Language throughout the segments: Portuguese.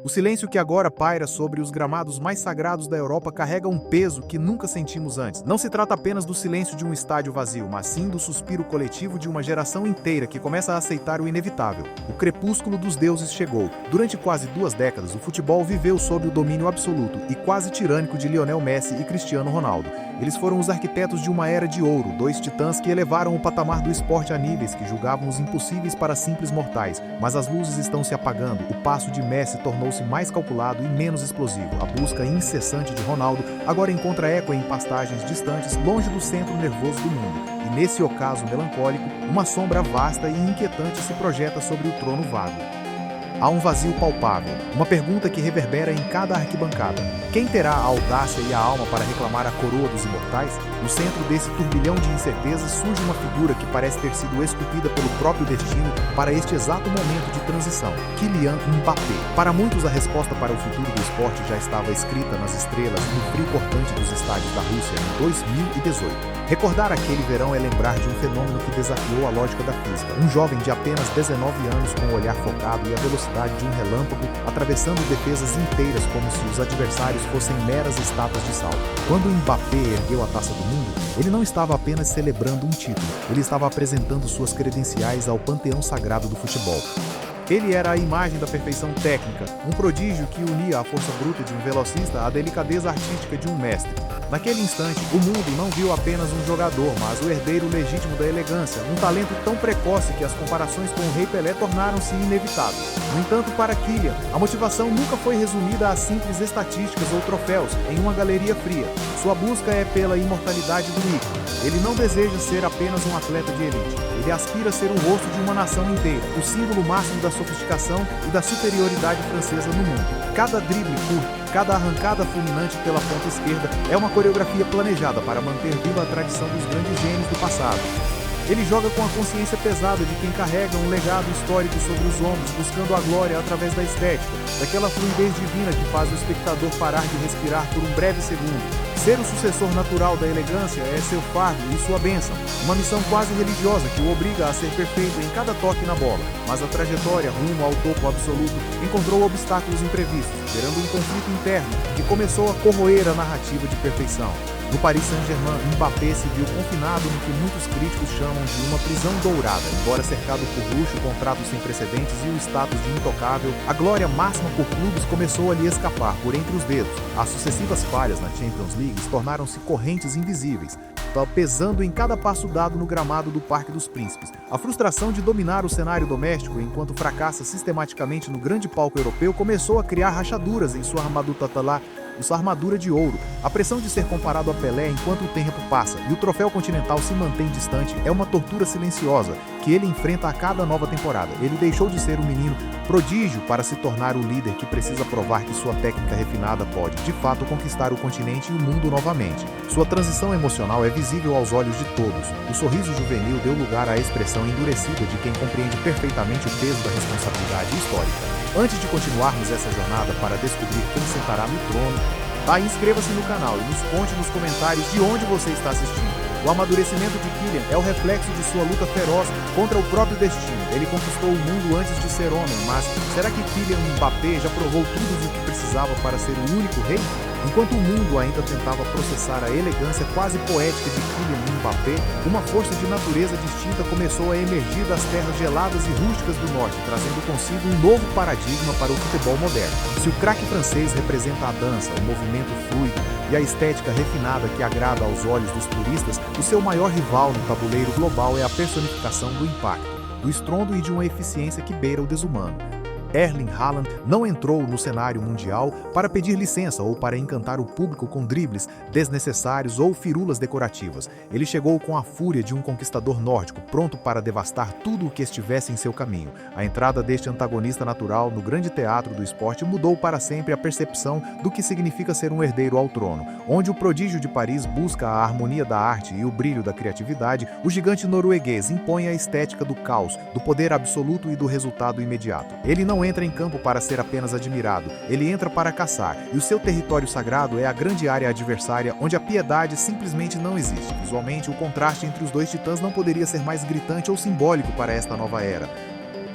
O silêncio que agora paira sobre os gramados mais sagrados da Europa carrega um peso que nunca sentimos antes. Não se trata apenas do silêncio de um estádio vazio, mas sim do suspiro coletivo de uma geração inteira que começa a aceitar o inevitável. O crepúsculo dos deuses chegou. Durante quase 2 décadas, o futebol viveu sob o domínio absoluto e quase tirânico de Lionel Messi e Cristiano Ronaldo. Eles foram os arquitetos de uma era de ouro, dois titãs que elevaram o patamar do esporte a níveis que julgavam os impossíveis para simples mortais. Mas as luzes estão se apagando, o passo de Messi tornou-se mais calculado e menos explosivo. A busca incessante de Ronaldo agora encontra eco em pastagens distantes, longe do centro nervoso do mundo. E nesse ocaso melancólico, uma sombra vasta e inquietante se projeta sobre o trono vago. Há um vazio palpável, uma pergunta que reverbera em cada arquibancada. Quem terá a audácia e a alma para reclamar a coroa dos imortais? No centro desse turbilhão de incertezas surge uma figura que parece ter sido esculpida pelo próprio destino para este exato momento de transição: Kylian Mbappé. Para muitos, a resposta para o futuro do esporte já estava escrita nas estrelas no frio cortante dos estádios da Rússia em 2018. Recordar aquele verão é lembrar de um fenômeno que desafiou a lógica da física. Um jovem de apenas 19 anos com o olhar focado e a velocidade de um relâmpago, atravessando defesas inteiras como se os adversários fossem meras estátuas de sal. Quando Mbappé ergueu a taça do mundo, ele não estava apenas celebrando um título, ele estava apresentando suas credenciais ao panteão sagrado do futebol. Ele era a imagem da perfeição técnica, um prodígio que unia a força bruta de um velocista à delicadeza artística de um mestre. Naquele instante, o mundo não viu apenas um jogador, mas o herdeiro legítimo da elegância, um talento tão precoce que as comparações com o Rei Pelé tornaram-se inevitáveis. No entanto, para Kylian, a motivação nunca foi resumida a simples estatísticas ou troféus em uma galeria fria. Sua busca é pela imortalidade do ícone. Ele não deseja ser apenas um atleta de elite. Ele aspira a ser o rosto de uma nação inteira, o símbolo máximo da sofisticação e da superioridade francesa no mundo. Cada drible curto, cada arrancada fulminante pela ponta esquerda é uma coreografia planejada para manter viva a tradição dos grandes gênios do passado. Ele joga com a consciência pesada de quem carrega um legado histórico sobre os ombros, buscando a glória através da estética, daquela fluidez divina que faz o espectador parar de respirar por um breve segundo. Ser o sucessor natural da elegância é seu fardo e sua bênção, uma missão quase religiosa que o obriga a ser perfeito em cada toque na bola. Mas a trajetória rumo ao topo absoluto encontrou obstáculos imprevistos, gerando um conflito interno que começou a corroer a narrativa de perfeição. No Paris Saint-Germain, Mbappé se viu confinado no que muitos críticos chamam de uma prisão dourada. Embora cercado por luxo, contratos sem precedentes e o status de intocável, a glória máxima por clubes começou a lhe escapar por entre os dedos. As sucessivas falhas na Champions League tornaram-se correntes invisíveis, pesando em cada passo dado no gramado do Parque dos Príncipes. A frustração de dominar o cenário doméstico enquanto fracassa sistematicamente no grande palco europeu começou a criar rachaduras em sua armadura de ouro. A pressão de ser comparado a Pelé enquanto o tempo passa e o troféu continental se mantém distante é uma tortura silenciosa que ele enfrenta a cada nova temporada. Ele deixou de ser um menino prodígio para se tornar o líder que precisa provar que sua técnica refinada pode, de fato, conquistar o continente e o mundo novamente. Sua transição emocional é visível aos olhos de todos. O sorriso juvenil deu lugar à expressão endurecida de quem compreende perfeitamente o peso da responsabilidade histórica. Antes de continuarmos essa jornada para descobrir quem sentará no trono, inscreva-se no canal e nos conte nos comentários de onde você está assistindo. O amadurecimento de Kylian é o reflexo de sua luta feroz contra o próprio destino. Ele conquistou o mundo antes de ser homem, mas será que Kylian Mbappé já provou tudo o que precisava para ser o único rei? Enquanto o mundo ainda tentava processar a elegância quase poética de Kylian Mbappé, uma força de natureza distinta começou a emergir das terras geladas e rústicas do norte, trazendo consigo um novo paradigma para o futebol moderno. Se o craque francês representa a dança, o movimento fluido e a estética refinada que agrada aos olhos dos puristas, o seu maior rival no tabuleiro global é a personificação do impacto, do estrondo e de uma eficiência que beira o desumano. Erling Haaland não entrou no cenário mundial para pedir licença ou para encantar o público com dribles desnecessários ou firulas decorativas. Ele chegou com a fúria de um conquistador nórdico, pronto para devastar tudo o que estivesse em seu caminho. A entrada deste antagonista natural no grande teatro do esporte mudou para sempre a percepção do que significa ser um herdeiro ao trono. Onde o prodígio de Paris busca a harmonia da arte e o brilho da criatividade, o gigante norueguês impõe a estética do caos, do poder absoluto e do resultado imediato. Ele não entra em campo para ser apenas admirado, ele entra para caçar, e o seu território sagrado é a grande área adversária onde a piedade simplesmente não existe. Visualmente, o contraste entre os dois titãs não poderia ser mais gritante ou simbólico para esta nova era.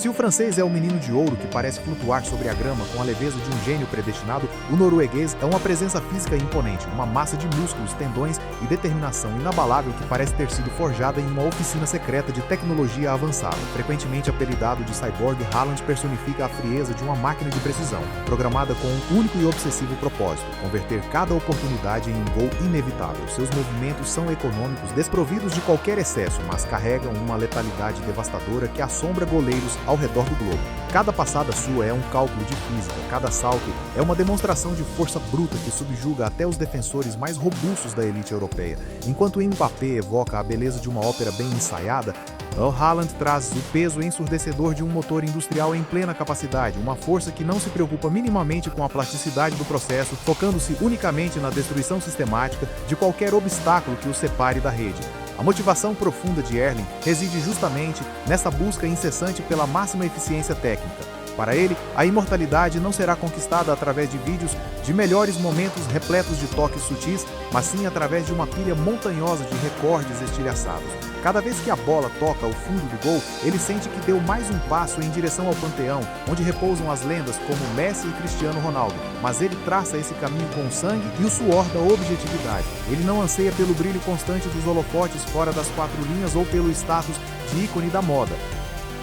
Se o francês é o menino de ouro que parece flutuar sobre a grama com a leveza de um gênio predestinado, o norueguês é uma presença física imponente, uma massa de músculos, tendões e determinação inabalável que parece ter sido forjada em uma oficina secreta de tecnologia avançada. Frequentemente apelidado de cyborg, Haaland personifica a frieza de uma máquina de precisão, programada com um único e obsessivo propósito: converter cada oportunidade em um gol inevitável. Seus movimentos são econômicos, desprovidos de qualquer excesso, mas carregam uma letalidade devastadora que assombra goleiros ao redor do globo. Cada passada sua é um cálculo de física, cada salto é uma demonstração de força bruta que subjuga até os defensores mais robustos da elite europeia. Enquanto Mbappé evoca a beleza de uma ópera bem ensaiada, o Haaland traz o peso ensurdecedor de um motor industrial em plena capacidade, uma força que não se preocupa minimamente com a plasticidade do processo, focando-se unicamente na destruição sistemática de qualquer obstáculo que o separe da rede. A motivação profunda de Erling reside justamente nessa busca incessante pela máxima eficiência técnica. Para ele, a imortalidade não será conquistada através de vídeos de melhores momentos repletos de toques sutis, mas sim através de uma pilha montanhosa de recordes estilhaçados. Cada vez que a bola toca o fundo do gol, ele sente que deu mais um passo em direção ao panteão, onde repousam as lendas como Messi e Cristiano Ronaldo. Mas ele traça esse caminho com o sangue e o suor da objetividade. Ele não anseia pelo brilho constante dos holofotes fora das quatro linhas ou pelo status de ícone da moda.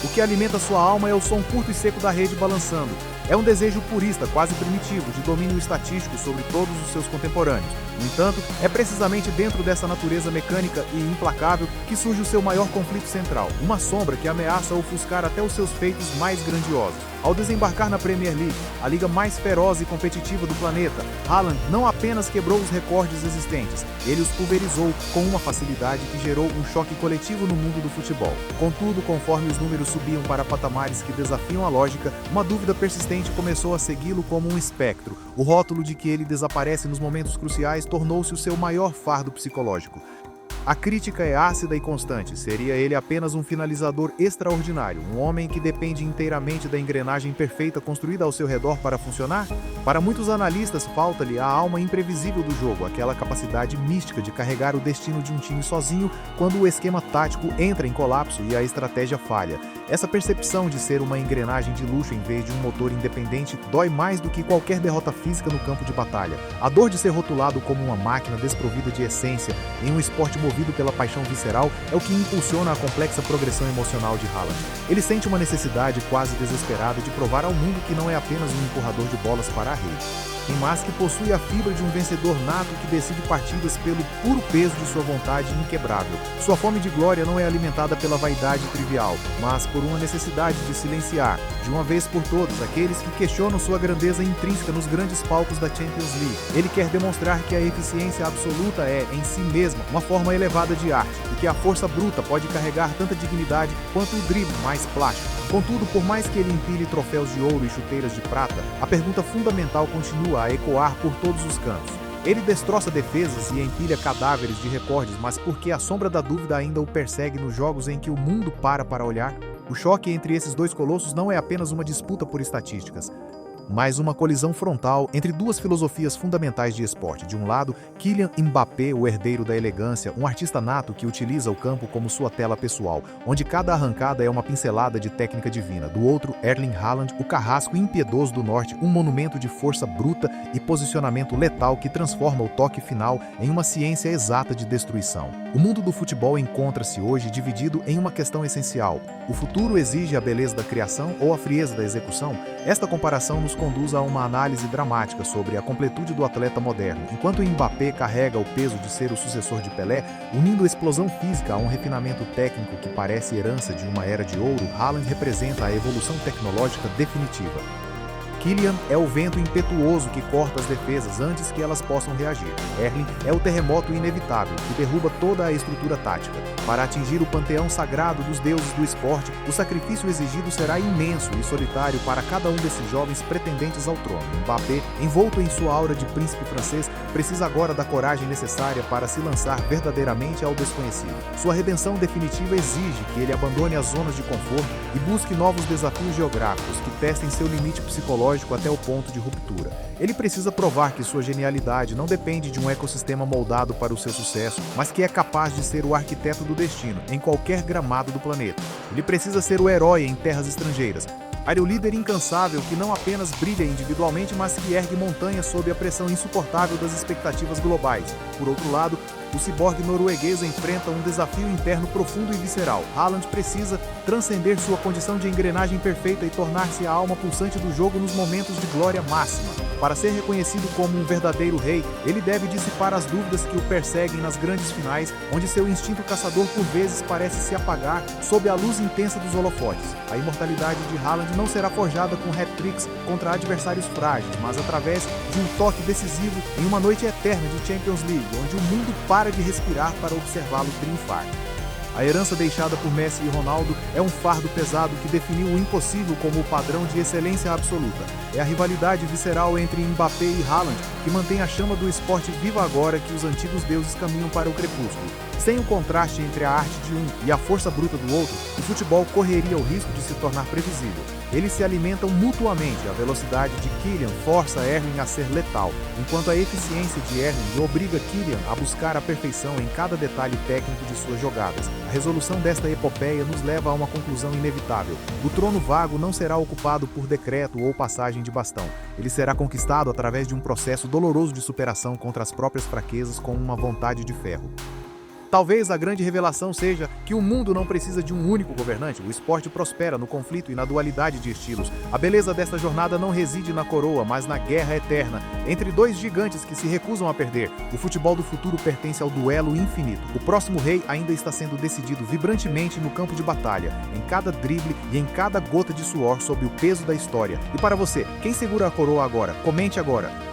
O que alimenta sua alma é o som curto e seco da rede balançando. É um desejo purista, quase primitivo, de domínio estatístico sobre todos os seus contemporâneos. No entanto, é precisamente dentro dessa natureza mecânica e implacável que surge o seu maior conflito central, uma sombra que ameaça ofuscar até os seus feitos mais grandiosos. Ao desembarcar na Premier League, a liga mais feroz e competitiva do planeta, Haaland não apenas quebrou os recordes existentes, ele os pulverizou com uma facilidade que gerou um choque coletivo no mundo do futebol. Contudo, conforme os números subiam para patamares que desafiam a lógica, uma dúvida persistente começou a segui-lo como um espectro. O rótulo de que ele desaparece nos momentos cruciais tornou-se o seu maior fardo psicológico. A crítica é ácida e constante. Seria ele apenas um finalizador extraordinário, um homem que depende inteiramente da engrenagem perfeita construída ao seu redor para funcionar? Para muitos analistas, falta-lhe a alma imprevisível do jogo, aquela capacidade mística de carregar o destino de um time sozinho quando o esquema tático entra em colapso e a estratégia falha. Essa percepção de ser uma engrenagem de luxo em vez de um motor independente dói mais do que qualquer derrota física no campo de batalha. A dor de ser rotulado como uma máquina desprovida de essência em um esporte movido pela paixão visceral é o que impulsiona a complexa progressão emocional de Haaland. Ele sente uma necessidade quase desesperada de provar ao mundo que não é apenas um empurrador de bolas para a rede, mas que possui a fibra de um vencedor nato que decide partidas pelo puro peso de sua vontade inquebrável. Sua fome de glória não é alimentada pela vaidade trivial, mas por uma necessidade de silenciar, de uma vez por todas, aqueles que questionam sua grandeza intrínseca nos grandes palcos da Champions League. Ele quer demonstrar que a eficiência absoluta é, em si mesma, uma forma elevada de arte, e que a força bruta pode carregar tanta dignidade quanto o drible mais plástico. Contudo, por mais que ele empilhe troféus de ouro e chuteiras de prata, a pergunta fundamental continua a ecoar por todos os cantos. Ele destroça defesas e empilha cadáveres de recordes, mas por que a sombra da dúvida ainda o persegue nos jogos em que o mundo para olhar? O choque entre esses dois colossos não é apenas uma disputa por estatísticas, mas uma colisão frontal entre duas filosofias fundamentais de esporte. De um lado, Kylian Mbappé, o herdeiro da elegância, um artista nato que utiliza o campo como sua tela pessoal, onde cada arrancada é uma pincelada de técnica divina. Do outro, Erling Haaland, o carrasco impiedoso do norte, um monumento de força bruta e posicionamento letal que transforma o toque final em uma ciência exata de destruição. O mundo do futebol encontra-se hoje dividido em uma questão essencial. O futuro exige a beleza da criação ou a frieza da execução? Esta comparação nos conduz a uma análise dramática sobre a completude do atleta moderno. Enquanto Mbappé carrega o peso de ser o sucessor de Pelé, unindo a explosão física a um refinamento técnico que parece herança de uma era de ouro, Haaland representa a evolução tecnológica definitiva. Kylian é o vento impetuoso que corta as defesas antes que elas possam reagir. Erling é o terremoto inevitável que derruba toda a estrutura tática. Para atingir o panteão sagrado dos deuses do esporte, o sacrifício exigido será imenso e solitário para cada um desses jovens pretendentes ao trono. Mbappé, envolto em sua aura de príncipe francês, precisa agora da coragem necessária para se lançar verdadeiramente ao desconhecido. Sua redenção definitiva exige que ele abandone as zonas de conforto e busque novos desafios geográficos que testem seu limite psicológico psicológico até o ponto de ruptura. Ele precisa provar que sua genialidade não depende de um ecossistema moldado para o seu sucesso, mas que é capaz de ser o arquiteto do destino em qualquer gramado do planeta. Ele precisa ser o herói em terras estrangeiras. O líder incansável que não apenas brilha individualmente, mas que ergue montanhas sob a pressão insuportável das expectativas globais. Por outro lado, o ciborgue norueguês enfrenta um desafio interno profundo e visceral. Haaland precisa transcender sua condição de engrenagem perfeita e tornar-se a alma pulsante do jogo nos momentos de glória máxima. Para ser reconhecido como um verdadeiro rei, ele deve dissipar as dúvidas que o perseguem nas grandes finais, onde seu instinto caçador por vezes parece se apagar sob a luz intensa dos holofotes. A imortalidade de Haaland não será forjada com hat-tricks contra adversários frágeis, mas através de um toque decisivo em uma noite eterna de Champions League, onde o mundo para de respirar para observá-lo triunfar. A herança deixada por Messi e Ronaldo é um fardo pesado que definiu o impossível como o padrão de excelência absoluta. É a rivalidade visceral entre Mbappé e Haaland que mantém a chama do esporte viva agora que os antigos deuses caminham para o crepúsculo. Sem o contraste entre a arte de um e a força bruta do outro, o futebol correria o risco de se tornar previsível. Eles se alimentam mutuamente. A velocidade de Kylian força Erling a ser letal, enquanto a eficiência de Erling obriga Kylian a buscar a perfeição em cada detalhe técnico de suas jogadas. A resolução desta epopeia nos leva a uma conclusão inevitável. O trono vago não será ocupado por decreto ou passagem de bastão. Ele será conquistado através de um processo doloroso de superação contra as próprias fraquezas com uma vontade de ferro. Talvez a grande revelação seja que o mundo não precisa de um único governante. O esporte prospera no conflito e na dualidade de estilos. A beleza desta jornada não reside na coroa, mas na guerra eterna entre dois gigantes que se recusam a perder. O futebol do futuro pertence ao duelo infinito. O próximo rei ainda está sendo decidido vibrantemente no campo de batalha, em cada drible e em cada gota de suor sob o peso da história. E para você, quem segura a coroa agora? Comente agora.